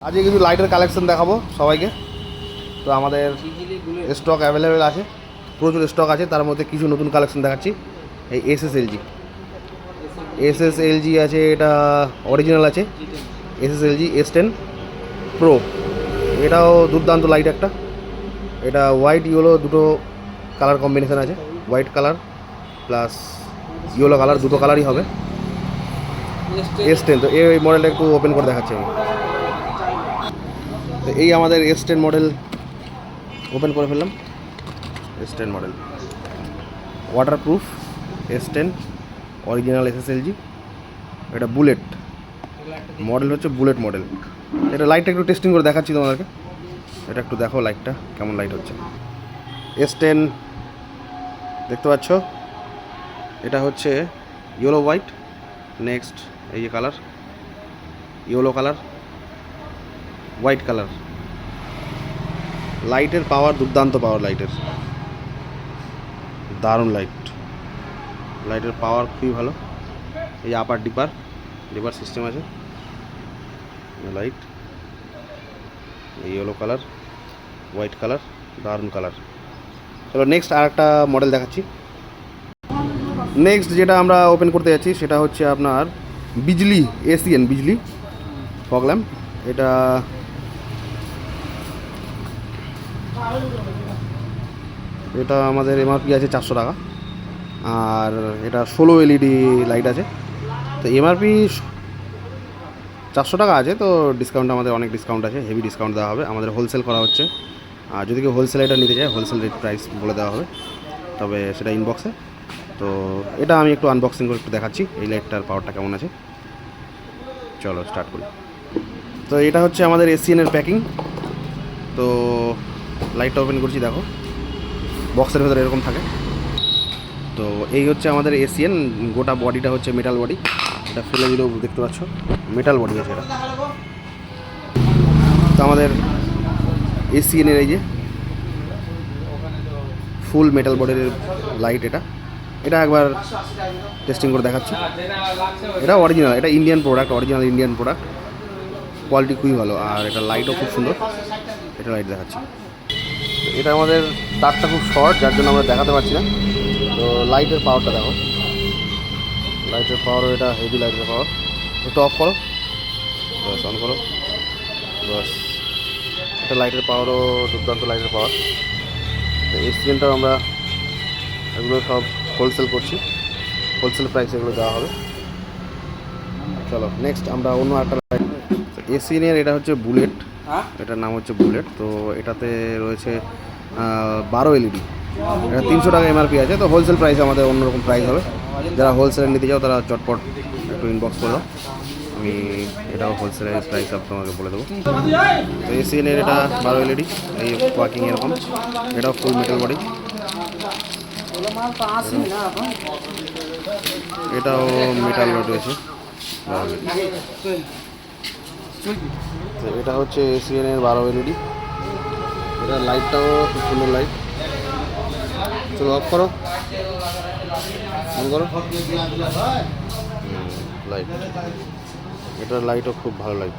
আজকে কিছু লাইটের কালেকশন দেখাবো সবাইকে। তো আমাদের স্টক অ্যাভেলেবেল আছে, প্রচুর স্টক আছে। তার মধ্যে কিছু নতুন কালেকশন দেখাচ্ছি। এই এসএসএলজি আছে, এটা অরিজিনাল আছে। এসএসএলজি S10 প্রো, এটাও দুর্দান্ত লাইট একটা। এটা হোয়াইট ইয়েলো দুটো কালার কম্বিনেশন আছে, white colour plus yellow colour, দুটো কালারই হবে। S10, তো এই মডেলটা একটু ওপেন করে দেখাচ্ছি আমি। তো এই আমাদের S10 মডেল ওপেন করে ফেললাম। S10 model waterproof, S10 original SSLG. এটা বুলেট মডেল, হচ্ছে বুলেট মডেল। এটা লাইটটা একটু টেস্টিং করে দেখাচ্ছি তোমাদেরকে। এটা একটু দেখো লাইটটা কেমন লাইট হচ্ছে। S10 দেখতে পাচ্ছ, এটা হচ্ছে ইয়েলো হোয়াইট। নেক্সট এই যে colour, yellow colour, white colour. লাইটের পাওয়ার দুর্দান্ত, পাওয়ার লাইটের দারুণ লাইটের পাওয়ার খুবই ভালো। এই আপার ডিপার সিস্টেম আছে। Light yellow colour, white colour, দারুণ কালার। চলো নেক্সট আর একটা মডেল দেখাচ্ছি। নেক্সট যেটা আমরা ওপেন করতে যাচ্ছি সেটা হচ্ছে আপনার বিজলি এসিএন বিজলি ফগ ল্যাম্প। এটা আমাদের এমআরপি আছে 400 টাকা, আর এটা 16 এলইডি লাইট আছে। তো এমআরপি 400 টাকা আছে, তো ডিসকাউন্ট আমাদের অনেক ডিসকাউন্ট আছে, হেভি ডিসকাউন্ট দেওয়া হবে। আমাদের হোলসেল করা হচ্ছে, আর যদি কেউ হোলসেল এটা নিতে চায় হোলসেল রেট প্রাইস বলে দেওয়া হবে, তবে সেটা ইনবক্সে। তো এটা আমি একটু আনবক্সিং করে একটু দেখাচ্ছি এই লাইটটার পাওয়ারটা কেমন আছে। চলো স্টার্ট করি। তো এটা হচ্ছে আমাদের এসিএনের প্যাকিং। তো লাইটটা ওপেন করছি, দেখো বক্সের ভেতরে এরকম থাকে। তো এই হচ্ছে আমাদের এসিএন, গোটা বডিটা হচ্ছে মেটাল বডি। এটা ফেলে দিলেও দেখতে পাচ্ছ মেটাল বডি আছে এটা। তো আমাদের এসিএনের এই যে ফুল মেটাল বডির লাইট, এটা একবার টেস্টিং করে দেখাচ্ছি। এটা অরিজিনাল, এটা Indian product, original Indian product. Quality খুবই ভালো, আর এটা লাইটও খুব সুন্দর। এটা লাইট দেখাচ্ছি। এটা আমাদের তারটা খুব শর্ট, যার জন্য আমরা দেখাতে পারছি না। তো লাইটের পাওয়ারটা দেখো, লাইটের পাওয়ারও এটা হেভি লাইটের পাওয়ার। একটু অফ করো, বাস অন করো, বাস। এটা লাইটের পাওয়ারও দুর্দান্ত লাইটের পাওয়ার। তো এই স্ক্রিনটাও আমরা এগুলো সব হোলসেল করছি, হোলসেল প্রাইসে এগুলো দেওয়া হবে। চলো নেক্সট আমরা অন্য একটা লাইট। এসিএনের এটা হচ্ছে বুলেট, এটার নাম হচ্ছে বুলেট। তো এটাতে রয়েছে 12 এলইডি। এটা 300 টাকা এমআরপি আছে। তো হোলসেল প্রাইস আমাদের অন্যরকম প্রাইস হবে। যারা হোলসেলে নিতে চাও তারা চটপট একটু ইনবক্স করে দাও, আমি এটাও হোলসেলের প্রাইস তোমাকে বলে দেবো। তো এসিএনের এটা 12 এলইডি, এই ওয়ার্কিং এরকম। এটাও ফুল মেটাল বডি। এটাও মেটাল বডি রয়েছে। তো এটা হচ্ছে এসিএনের 12 এলইডি। এটা লাইটটাও খুব সুন্দর লাইট। চলো অফ করো, অন করো, লাইট। এটার লাইটও খুব ভালো লাইট।